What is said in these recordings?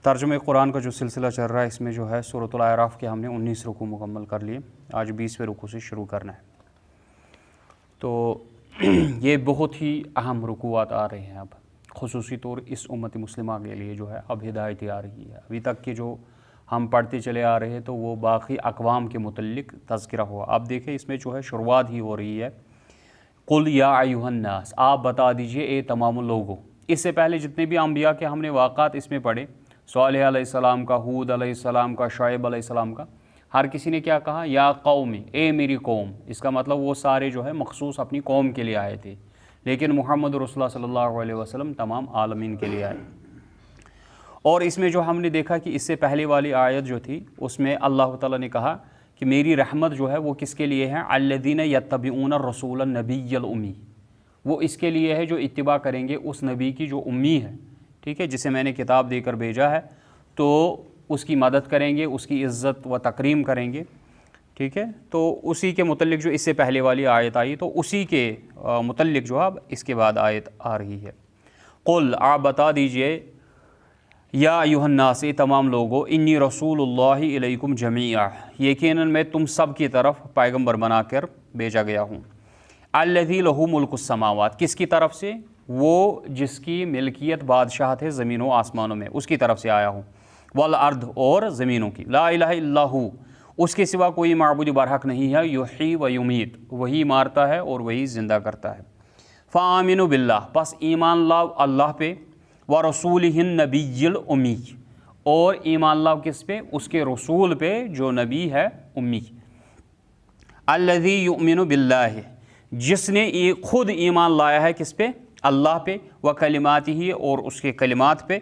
ترجمہ قرآن کا جو سلسلہ چل رہا ہے اس میں جو ہے سورۃ الاعراف کے ہم نے 19 رکوع مکمل کر لیے، آج 20ویں رکوع سے شروع کرنا ہے۔ تو یہ بہت ہی اہم رکوعات آ رہے ہیں اب، خصوصی طور اس امت مسلمہ کے لیے جو ہے اب ہدایتیں آ رہی ہے۔ ابھی تک کے جو ہم پڑھتے چلے آ رہے ہیں تو وہ باقی اقوام کے متعلق تذکرہ ہوا، اب دیکھیں اس میں جو ہے شروعات ہی ہو رہی ہے، قل یا ایھا الناس، آپ بتا دیجئے اے تمام لوگوں۔ اس سے پہلے جتنے بھی انبیاء کے ہم نے واقعات اس میں پڑھے، صالح علیہ السلام کا، ہود علیہ السلام کا، شعیب علیہ السلام کا، ہر کسی نے کیا کہا؟ یا قومی، اے میری قوم۔ اس کا مطلب وہ سارے جو ہے مخصوص اپنی قوم کے لیے آئے تھے، لیکن محمد رسول اللہ صلی اللہ علیہ وسلم تمام عالمین کے لیے آئے۔ اور اس میں جو ہم نے دیکھا کہ اس سے پہلے والی آیت جو تھی اس میں اللہ تعالیٰ نے کہا کہ میری رحمت جو ہے وہ کس کے لیے ہے؟ الذین یتبعون الرسول النبی الامی، وہ اس کے لیے ہے جو اتباع کریں گے اس نبی کی جو امی ہے، ٹھیک ہے، جسے میں نے کتاب دے کر بھیجا ہے، تو اس کی مدد کریں گے، اس کی عزت و تکریم کریں گے، ٹھیک ہے۔ تو اسی کے متعلق جو اس سے پہلے والی آیت آئی تو اسی کے متعلق جو اب اس کے بعد آیت آ رہی ہے۔ قل، آپ بتا دیجئے، یا ایھا الناس، تمام لوگوں، انی رسول اللہ الیکم جمیعا، یقیناً میں تم سب کی طرف پیغمبر بنا کر بھیجا گیا ہوں۔ الذی لہ ملک السماوات، کس کی طرف سے؟ وہ جس کی ملکیت بادشاہت ہے زمین و آسمانوں میں، اس کی طرف سے آیا ہوں۔ والارض، اور زمینوں کی۔ لا الہ الا ہو، اس کے سوا کوئی معبود برحق نہیں ہے۔ یحیی و یمیت، وہی مارتا ہے اور وہی زندہ کرتا ہے۔ فآمنوا باللہ، پس ایمان لاؤ اللہ پہ، ورسولہ النبی الامی، اور ایمان لاؤ کس پہ؟ اس کے رسول پہ جو نبی ہے امی۔ الذی یؤمن باللہ، جس نے خود ایمان لایا ہے کس پہ؟ اللہ پہ، وکلماتہ، اور اس کے کلمات پہ،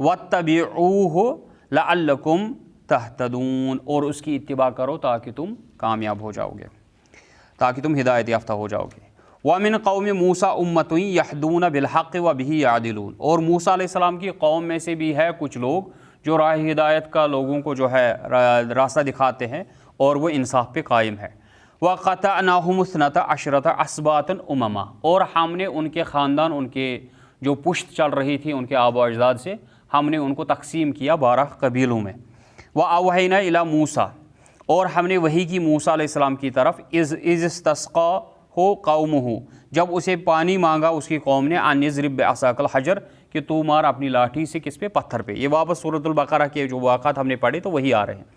واتبعوہ لعلکم تہتدون، اور اس کی اتباع کرو تاکہ تم کامیاب ہو جاؤ گے، تاکہ تم ہدایت یافتہ ہو جاؤ گے۔ وَمِن قَوْمِ مُوسَىٰ أُمَّةٌ يَهْدُونَ بِالْحَقِّ وَبِهِ يَعْدِلُونَ، اور موسیٰ علیہ السلام کی قوم میں سے بھی ہے کچھ لوگ جو راہ ہدایت کا لوگوں کو جو ہے راستہ دکھاتے ہیں اور وہ انصاف پہ قائم ہے۔ وَقَطَعْنَاهُمُ اثْنَتَ عَشْرَةَ أَسْبَاطًا أُمَمًا، اور ہم نے ان کے خاندان، ان کے جو پشت چل رہی تھی ان کے آباء و اجداد سے، ہم نے ان کو تقسیم کیا 12 قبیلوں میں۔ وَأَوْحَيْنَا إِلَىٰ مُوسَىٰ، اور ہم نے وحی کی موسیٰ علیہ السلام کی طرف، اِذِ اسْتَسْقَىٰ قَوْمُهُ، جب اسے پانی مانگا اس کی قوم نے، ان اضرب بعصاک الحجر، کہ تو مار اپنی لاٹھی سے کس پہ؟ پتھر پہ۔ یہ واپس سورۃ البقرہ کے جو واقعات ہم نے پڑھے تو وہی آ رہے ہیں۔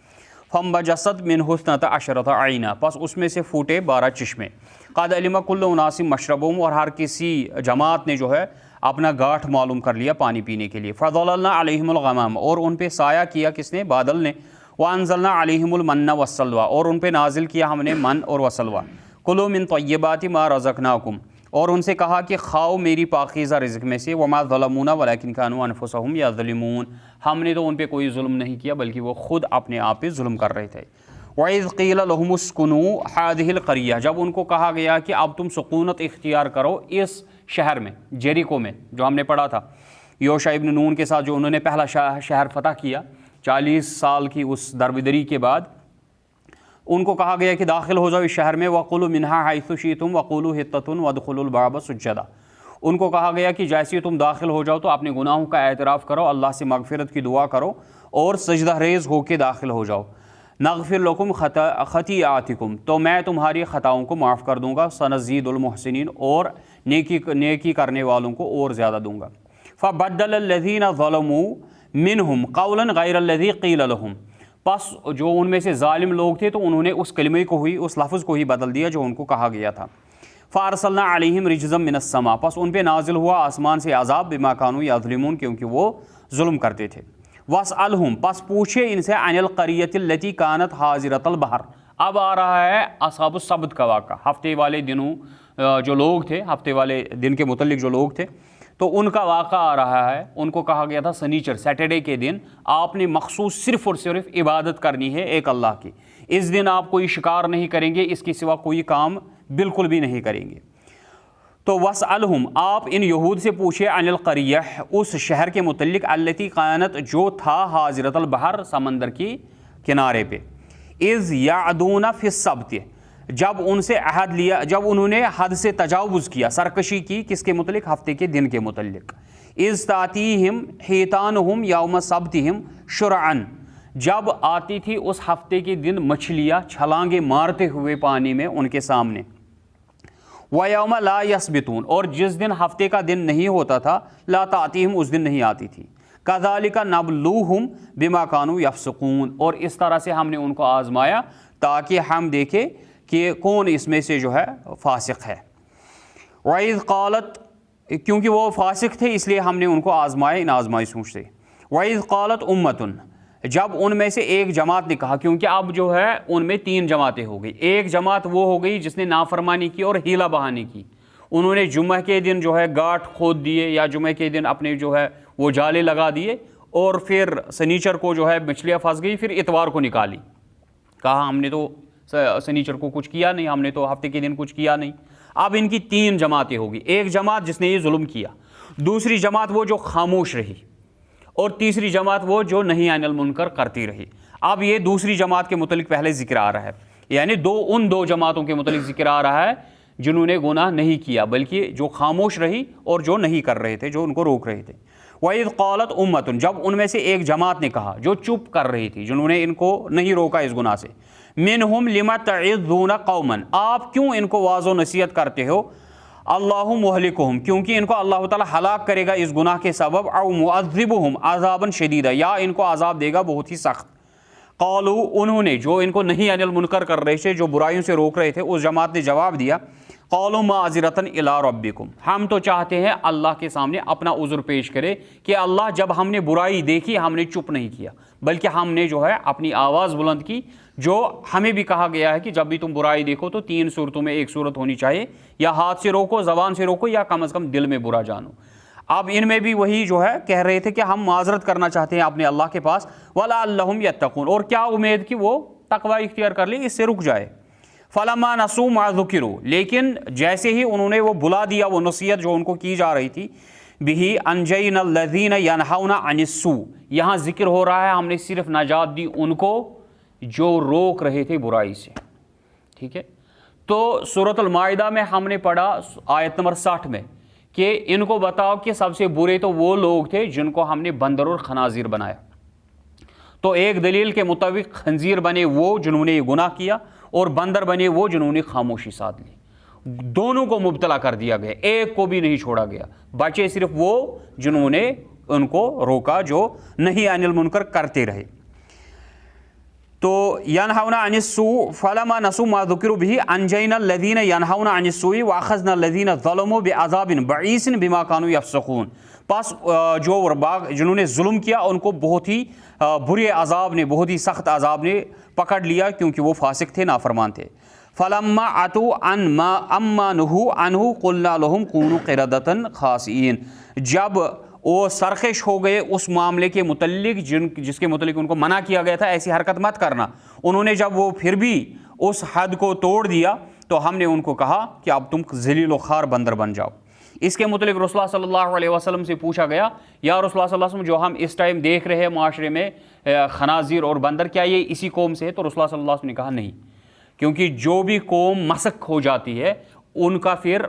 فانبجست منہ اثنتا عشرۃ عینا، پس اس میں سے پھوٹے 12 چشمے۔ قد علم کل اناس مشربہم، اور ہر کسی جماعت نے جو ہے اپنا گاٹھ معلوم کر لیا پانی پینے کے لیے۔ فظللنا علیہم الغمام، اور ان پہ سایہ کیا کس نے؟ بادل نے۔ وانزلنا علیہم المن والسلوی، اور ان پہ نازل کیا ہم نے من اور وسلوی۔ کلوا من طیبات ما رزقناکم، اور ان سے کہا کہ کھاؤ میری پاکیزہ رزق میں سے۔ وما ظلمونا ولکن کانوا انفسہم یظلمون، ہم نے تو ان پہ کوئی ظلم نہیں کیا بلکہ وہ خود اپنے آپ پہ ظلم کر رہے تھے۔ وَإِذْ قِيلَ لَهُمُ اسْكُنُوا هَٰذِهِ الْقَرْيَةَ، جب ان کو کہا گیا کہ اب تم سکونت اختیار کرو اس شہر میں، جیریکو میں، جو ہم نے پڑھا تھا یوشع ابن نون کے ساتھ جو انہوں نے پہلا شہر فتح کیا 40 سال کی اس دربدری کے بعد، ان کو کہا گیا کہ داخل ہو جاؤ اس شہر میں۔ وَقُلُوا مِنْهَا حَيْثُ شِئْتُمْ وَقُولُوا حِطَّةٌ وَادْخُلُوا الْبَابَ سُجَّدًا، ان کو کہا گیا کہ جیسے تم داخل ہو جاؤ تو اپنے گناہوں کا اعتراف کرو، اللہ سے مغفرت کی دعا کرو اور سجدہ ریز ہو کے داخل ہو جاؤ۔ نغفر لکم خطیئاتکم، تو میں تمہاری خطاؤں کو معاف کر دوں گا۔ سنزید المحسنین، اور نیکی کرنے والوں کو اور زیادہ دوں گا۔ فبدل الذین ظلموا منہم قولا غیر الذی قیل لہم، پس جو ان میں سے ظالم لوگ تھے تو انہوں نے اس کلمے کو ہی، اس لفظ کو ہی بدل دیا جو ان کو کہا گیا تھا۔ فارسلنا علیہم رجزا من السماء، پس ان پہ نازل ہوا آسمان سے عذاب، بما کانوا یظلمون، کیونکہ وہ ظلم کرتے تھے۔ واسألہم، پس پوچھے ان سے، عن القریۃ التی کانت حاضرۃ البحر، اب آ رہا ہے اصحاب السبت کا واقعہ، ہفتے والے دنوں جو لوگ تھے، ہفتے والے دن کے متعلق جو لوگ تھے تو ان کا واقعہ آ رہا ہے۔ ان کو کہا گیا تھا سنیچر، سیٹرڈے کے دن آپ نے مخصوص صرف اور صرف عبادت کرنی ہے ایک اللہ کی، اس دن آپ کوئی شکار نہیں کریں گے، اس کے سوا کوئی کام بالکل بھی نہیں کریں گے۔ تو واسألہم، آپ ان یہود سے پوچھے، عن القریہ، اس شہر کے متعلق، التی کانت، جو تھا، حاضرۃ البحر، سمندر کی کنارے پہ، اذ یعدون فی السبت، جب ان سے عہد لیا، جب انہوں نے حد سے تجاوز کیا، سرکشی کی، کس کے متعلق؟ ہفتے کے دن کے متعلق۔ اذ تاتیہم حیتانہم یوم سبتہم شرعن، جب آتی تھی اس ہفتے کے دن مچھلیاں چھلانگے مارتے ہوئے پانی میں ان کے سامنے، وَيَوْمَ لَا يَسْبِتُونَ، اور جس دن ہفتے کا دن نہیں ہوتا تھا، لا تأتیہم، اس دن نہیں آتی تھی، كَذَلِكَ نَبْلُوهُمْ بِمَا كَانُوا يَفْسُقُونَ، اور اس طرح سے ہم نے ان کو آزمایا تاکہ ہم دیکھیں کہ کون اس میں سے جو ہے فاسق ہے۔ وَإِذْ قَالَتْ، کیونکہ وہ فاسق تھے اس لیے ہم نے ان کو آزمایا ان آزمائشوں سے۔ وَإِذْ قَالَتْ أُمَّةٌ، جب ان میں سے ایک جماعت نے کہا، کیونکہ اب جو ہے ان میں 3 جماعتیں ہو گئی۔ ایک جماعت وہ ہو گئی جس نے نافرمانی کی اور ہیلا بہانی کی، انہوں نے جمعہ کے دن جو ہے گاٹ کھود دیے یا جمعہ کے دن اپنے جو ہے وہ جالے لگا دیے، اور پھر سنیچر کو جو ہے مچھلیاں پھنس گئی، پھر اتوار کو نکالی، کہا ہم نے تو سنیچر کو کچھ کیا نہیں، ہم نے تو ہفتے کے دن کچھ کیا نہیں۔ اب ان کی 3 جماعتیں ہوگی، ایک جماعت جس نے یہ ظلم کیا، دوسری جماعت وہ جو خاموش رہی، اور تیسری جماعت وہ جو نہی عن المنکر کرتی رہی۔ اب یہ دوسری جماعت کے متعلق پہلے ذکر آ رہا ہے، یعنی ان دو جماعتوں کے متعلق ذکر آ رہا ہے جنہوں نے گناہ نہیں کیا، بلکہ جو خاموش رہی اور جو نہیں کر رہے تھے، جو ان کو روک رہے تھے۔ وَإِذْ قَالَتْ أُمَّةٌ، جب ان میں سے ایک جماعت نے کہا، جو چپ کر رہی تھی، جنہوں نے ان کو نہیں روکا اس گناہ سے، مِنْهُمْ لِمَ تَعِظُّونَ قَوْمًا، آپ کیوں ان کو واعظ و نصیحت کرتے ہو، اللہ مہلکہم، کیونکہ ان کو اللہ تعالیٰ ہلاک کرے گا اس گناہ کے سبب، او معذبہم عذابا شدیدا، یا ان کو عذاب دے گا بہت ہی سخت۔ قالوا، انہوں نے، جو ان کو نہیں عن المنکر کر رہے تھے، جو برائیوں سے روک رہے تھے، اس جماعت نے جواب دیا، قالوا معذرۃ الی ربکم، ہم تو چاہتے ہیں اللہ کے سامنے اپنا عذر پیش کرے کہ اللہ جب ہم نے برائی دیکھی ہم نے چپ نہیں کیا، بلکہ ہم نے جو ہے اپنی آواز بلند کی، جو ہمیں بھی کہا گیا ہے کہ جب بھی تم برائی دیکھو تو 3 صورتوں میں ایک صورت ہونی چاہیے، یا ہاتھ سے روکو، زبان سے روکو، یا کم از کم دل میں برا جانو۔ اب ان میں بھی وہی جو ہے کہہ رہے تھے کہ ہم معذرت کرنا چاہتے ہیں اپنے اللہ کے پاس، وَلَعَلَّهُمْ يَتَّقُونَ، اور کیا امید کہ وہ تقوی اختیار کر لیں، اس سے رک جائے۔ فَلَمَّا نَسُوا مَا ذُكِرُوا، لیکن جیسے ہی انہوں نے وہ بلا دیا وہ نصیحت جو ان کو کی جا رہی تھی، بِهِ أَنْجَيْنَا الَّذِينَ يَنْهَوْنَ عَنِ السُّوءِ، یہاں ذکر ہو رہا ہے ہم نے صرف نجات دی ان کو جو روک رہے تھے برائی سے، ٹھیک ہے۔ تو سورۃ المائدہ میں ہم نے پڑھا آیت نمبر 60 میں کہ ان کو بتاؤ کہ سب سے برے تو وہ لوگ تھے جن کو ہم نے بندر اور خنازیر بنایا۔ تو ایک دلیل کے مطابق خنزیر بنے وہ جنہوں نے یہ گناہ کیا، اور بندر بنے وہ جنہوں نے خاموشی ساتھ لی، دونوں کو مبتلا کر دیا گیا، ایک کو بھی نہیں چھوڑا گیا، بچے صرف وہ جنہوں نے ان کو روکا، جو نہی عن المنکر کرتے رہے۔ تو ینہون عن السوء فلما نسوا ما ذکروا به انجینا الذین ینہون عن السوء واخذنا الذین ظلموا بعذاب بعیس بما كانوا یفسقون، پس جنہوں نے ظلم کیا ان کو بہت ہی برے عذاب نے، بہت ہی سخت عذاب نے پکڑ لیا، کیونکہ وہ فاسق تھے، نافرمان تھے۔ فلما عتوا عن ما اما نهوا عنه قلنا لهم كونوا قردة خاسئین، جب وہ سرخش ہو گئے اس معاملے کے متعلق جس کے متعلق ان کو منع کیا گیا تھا ایسی حرکت مت کرنا، انہوں نے جب وہ پھر بھی اس حد کو توڑ دیا تو ہم نے ان کو کہا کہ اب تم ذلیل و خوار بندر بن جاؤ۔ اس کے متعلق رسول اللہ صلی اللہ علیہ وسلم سے پوچھا گیا، یا رسول اللہ صلی اللہ علیہ وسلم جو ہم اس ٹائم دیکھ رہے ہیں معاشرے میں خنازیر اور بندر، کیا یہ اسی قوم سے ہے؟ تو رسول اللہ صلی اللہ علیہ وسلم نے کہا نہیں، کیونکہ جو بھی قوم مسخ ہو جاتی ہے ان کا پھر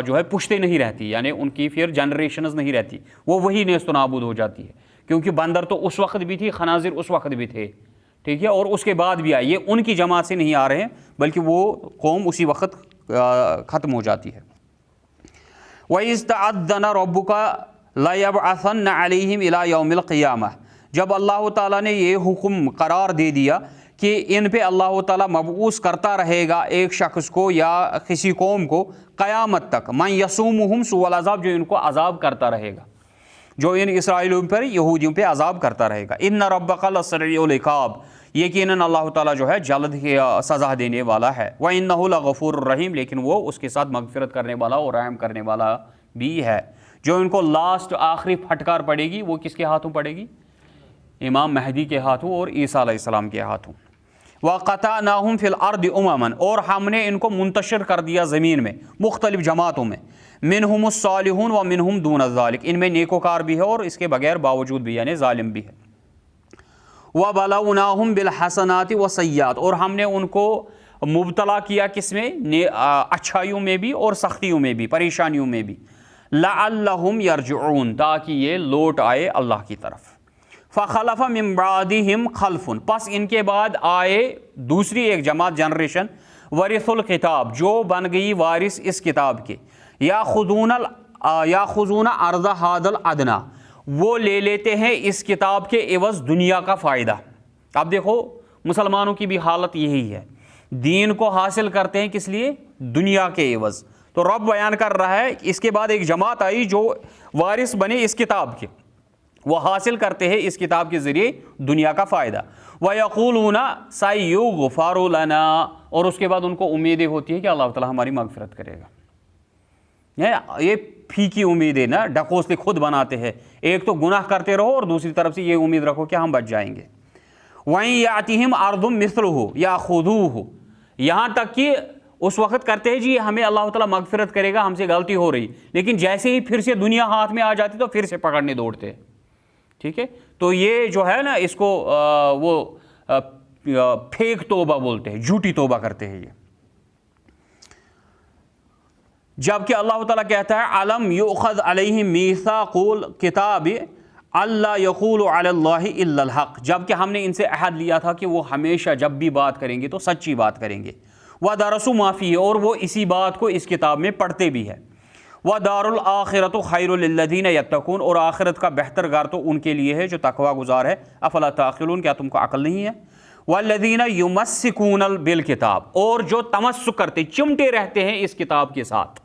جو ہے پشتے نہیں رہتی، یعنی ان کی پھر جنریشنز نہیں رہتی، وہ وہی نیست و نابود ہو جاتی ہے، کیونکہ بندر تو اس وقت بھی تھی، خنازیر اس وقت بھی تھے، ٹھیک ہے، اور اس کے بعد بھی آئے، یہ ان کی جماعت سے نہیں آ رہے ہیں، بلکہ وہ قوم اسی وقت ختم ہو جاتی ہے۔ وَإِذْ تَعَذَّنَ رَبُّكَ لَيَبْعَثَنَّ عَلَيْهِمْ إِلَى يَوْمِ الْقِيَامَةِ، جب اللہ تعالیٰ نے یہ حکم قرار دے دیا کہ ان پہ اللہ تعالیٰ مبعوث کرتا رہے گا ایک شخص کو یا کسی قوم کو قیامت تک، من یسومہم سوء العذاب، جو ان کو عذاب کرتا رہے گا، جو ان اسرائیلیوں پر، یہودیوں پہ عذاب کرتا رہے گا۔ ان ربک لسریع العقاب، یقیناً اللہ تعالیٰ جو ہے جلد ہی سزا دینے والا ہے۔ وَإِنَّهُ لَغَفُورٌ رَحِيمٌ، لیکن وہ اس کے ساتھ مغفرت کرنے والا اور رحم کرنے والا بھی ہے۔ جو ان کو لاسٹ آخری پھٹکار پڑے گی وہ کس کے ہاتھوں پڑے گی؟ امام مہدی کے ہاتھوں اور عیسیٰ علیہ السلام کے ہاتھوں۔ وَقَطَعْنَاهُمْ فِي الْأَرْضِ أُمَمًا، اور ہم نے ان کو منتشر کر دیا زمین میں مختلف جماعتوں میں، مِنْهُمُ الصَّالِحُونَ وَمِنْهُمْ دُونَ ذَلِكَ، ان میں نیکوکار بھی ہے اور اس کے بغیر باوجود بھی، یعنی ظالم بھی ہے۔ وَبَلَوْنَاهُمْ بِالْحَسَنَاتِ وَالسَّيِّئَاتِ، اور ہم نے ان کو مبتلا کیا کس میں؟ اچھائیوں میں بھی اور سختیوں میں بھی، پریشانیوں میں بھی۔ لعلہم یرجعون، تاکہ یہ لوٹ آئے اللہ کی طرف۔ فخلف من بعدہم خلف، پس ان کے بعد آئے دوسری ایک جماعت، جنریشن، ورث الکتاب، جو بن گئی وارث اس کتاب کے، یاخذون عرض ھذا الادنی، وہ لے لیتے ہیں اس کتاب کے عوض دنیا کا فائدہ۔ اب دیکھو مسلمانوں کی بھی حالت یہی ہے، دین کو حاصل کرتے ہیں کس لیے؟ دنیا کے عوض۔ تو رب بیان کر رہا ہے اس کے بعد ایک جماعت آئی جو وارث بنے اس کتاب کے، وہ حاصل کرتے ہیں اس کتاب کے ذریعے دنیا کا فائدہ۔ وَيَقُولُونَ سَيُغْفَرُ لَنَا، اور اس کے بعد ان کو امیدیں ہوتی ہے کہ اللہ تعالیٰ ہماری مغفرت کرے گا۔ یہ پھیکی امید ہے نا، ڈھکوسلے خود بناتے ہیں، ایک تو گناہ کرتے رہو اور دوسری طرف سے یہ امید رکھو کہ ہم بچ جائیں گے۔ وَإِن يَأْتِهِمْ أَرْضٌ مِثْلُهُ يَأْخُذُوهُ، یہاں تک کہ اس وقت کرتے ہیں جی ہمیں اللہ تعالیٰ مغفرت کرے گا، ہم سے غلطی ہو رہی، لیکن جیسے ہی پھر سے دنیا ہاتھ میں آ جاتی تو پھر سے پکڑنے دوڑتے۔ ٹھیک ہے، تو یہ جو ہے نا اس کو وہ پھیک توبہ بولتے ہیں، جھوٹی توبہ کرتے ہیں یہ۔ جبکہ اللہ تعالیٰ کہتا ہے علم یؤخذ علیہم میثاق الکتاب اللہ یقول علی اللہ الا الحق، جبکہ ہم نے ان سے عہد لیا تھا کہ وہ ہمیشہ جب بھی بات کریں گے تو سچی بات کریں گے۔ وَدَرَسُوا مَا فِيهِ، اور وہ اسی بات کو اس کتاب میں پڑھتے بھی ہے۔ وَدَارُ الْآخِرَةُ خَيْرٌ لِلَّذِينَ يَتَّقُونَ، اور آخرت کا بہتر گھر تو ان کے لیے ہے جو تقوی گزار ہے۔ افلا تعقلون، کیا تم کو عقل نہیں ہے؟ وَالَّذِينَ يُمَسِّكُونَ بِالْكِتَابِ، اور جو تمسک کرتے، چمٹے رہتے ہیں اس کتاب کے ساتھ،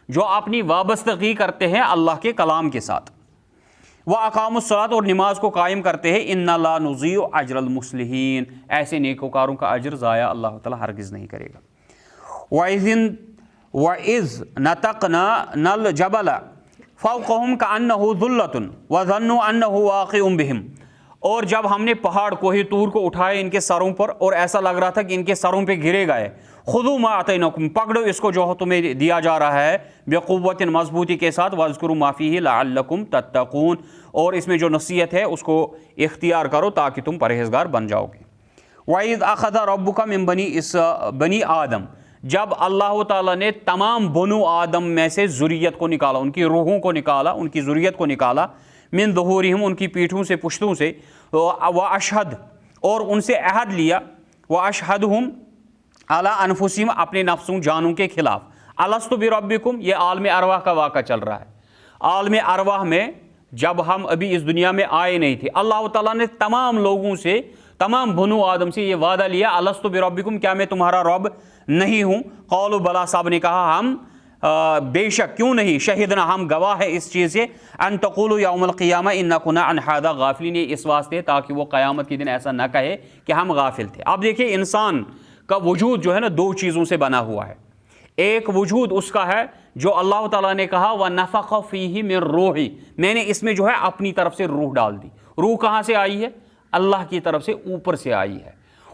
جو اپنی وابستگی کرتے ہیں اللہ کے کلام کے ساتھ۔ وَأَقَامُوا الصَّلَاةَ، اور نماز کو قائم کرتے ہیں۔ إِنَّا لَا نُضِيعُ أَجْرَ الْمُصْلِحِينَ، ایسے نیکوکاروں کا اجر ضائع اللہ تعالیٰ ہرگز نہیں کرے گا۔ وَإِذْ نَتَقْنَا الْجَبَلَ فَوْقَهُمْ كَأَنَّهُ ذُلَّةٌ وَظَنُّوا أَنَّهُ وَاقِعٌ بِهِمْ، اور جب ہم نے پہاڑ کوہ طور کو اٹھائے ان کے سروں پر، اور ایسا لگ رہا تھا کہ ان کے سروں پہ گرے گئے۔ خُذُوا مَا آتَيْنَاكُمْ، پکڑو اس کو جو تمہیں دیا جا رہا ہے، بِقُوَّةٍ، مضبوطی کے ساتھ، وَاذْكُرُوا مَا فِيهِ لَعَلَّكُمْ تَتَّقُونَ، اور اس میں جو نصیحت ہے اس کو اختیار کرو تاکہ تم پرہیزگار بن جاؤ گے۔ وَإِذْ أَخَذَ رَبُّكَ مِن بَنِي آدم، جب اللہ تعالیٰ نے تمام بنو آدم میں سے ذریت کو نکالا، ان کی روحوں کو نکالا، ان کی ذریت کو نکالا، من ظہورہم، ان کی پیٹھوں سے، پشتوں سے، وَأَشْهَدَ، اور ان سے عہد لیا، وَأَشْهَدْهُمْ عَلَىٰ أَنفُسِهِمْ، اپنے نفسوں جانوں کے خلاف۔ أَلَسْتُ بِرَبِّكُمْ، یہ عالم ارواح کا واقعہ چل رہا ہے۔ عالم ارواح میں جب ہم ابھی اس دنیا میں آئے نہیں تھے، اللہ تعالیٰ نے تمام لوگوں سے، تمام بنو آدم سے یہ وعدہ لیا، أَلَسْتُ بِرَبِّكُمْ، کیا میں تمہارا رب نہیں ہوں؟ قالوا بلا، صاحب نے کہا ہم بے شک، کیوں نہیں، شہدنا، ہم گواہ ہے اس چیز سے، ان تقولوا یوم القیامہ انا کنا عن ھذا غافلین، یہ اس واسطے تاکہ وہ قیامت کے دن ایسا نہ کہے کہ ہم غافل تھے۔ اب دیکھیں انسان کا وجود جو ہے نا دو چیزوں سے بنا ہوا ہے۔ ایک وجود اس کا ہے جو اللہ تعالیٰ نے کہا وَنَفَخَ فِيهِ مِن رُوحِي، میں نے اس میں جو ہے اپنی طرف سے روح ڈال دی۔ روح کہاں سے آئی ہے؟ اللہ کی طرف سے اوپر سے آئی ہے۔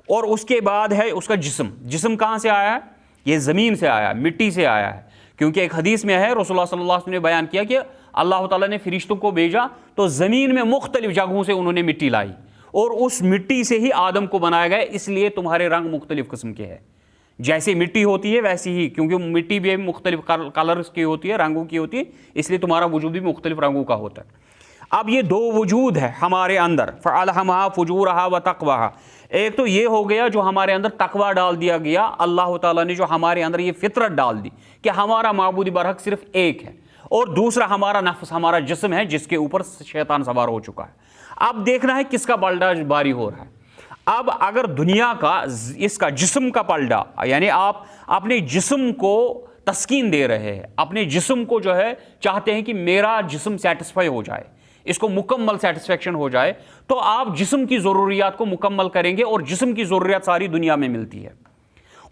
اور اس کے بعد ہے اس کا جسم۔ جسم کہاں سے آیا ہے؟ یہ زمین سے آیا ہے، مٹی سے آیا ہے، کیونکہ ایک حدیث میں ہے رسول اللہ صلی اللہ علیہ وسلم نے بیان کیا کہ اللہ تعالیٰ نے فرشتوں کو بھیجا تو زمین میں مختلف جگہوں سے انہوں نے مٹی لائی، اور اس مٹی سے ہی آدم کو بنایا گیا، اس لیے تمہارے رنگ مختلف قسم کے ہیں۔ جیسے مٹی ہوتی ہے ویسی ہی، کیونکہ مٹی بھی مختلف کلرز کی ہوتی ہے، رنگوں کی ہوتی ہے، اس لیے تمہارا وجود بھی مختلف رنگوں کا ہوتا ہے۔ اب یہ دو وجود ہے ہمارے اندر، فَأَلْهَمَهَا فُجُورَهَا وَتَقْوَاهَا، ایک تو یہ ہو گیا جو ہمارے اندر تقوی ڈال دیا گیا، اللہ تعالیٰ نے جو ہمارے اندر یہ فطرت ڈال دی کہ ہمارا معبود برحق صرف ایک ہے، اور دوسرا ہمارا نفس، ہمارا جسم ہے جس کے اوپر شیطان سوار ہو چکا ہے۔ اب دیکھنا ہے کس کا پلڑا باری ہو رہا ہے۔ اب اگر دنیا کا، اس کا جسم کا پلڑا، یعنی آپ اپنے جسم کو تسکین دے رہے ہیں، اپنے جسم کو جو ہے چاہتے ہیں کہ میرا جسم سیٹسفائی ہو جائے، اس کو مکمل سیٹسفیکشن ہو جائے، تو آپ جسم کی ضروریات کو مکمل کریں گے، اور جسم کی ضروریات ساری دنیا میں ملتی ہے۔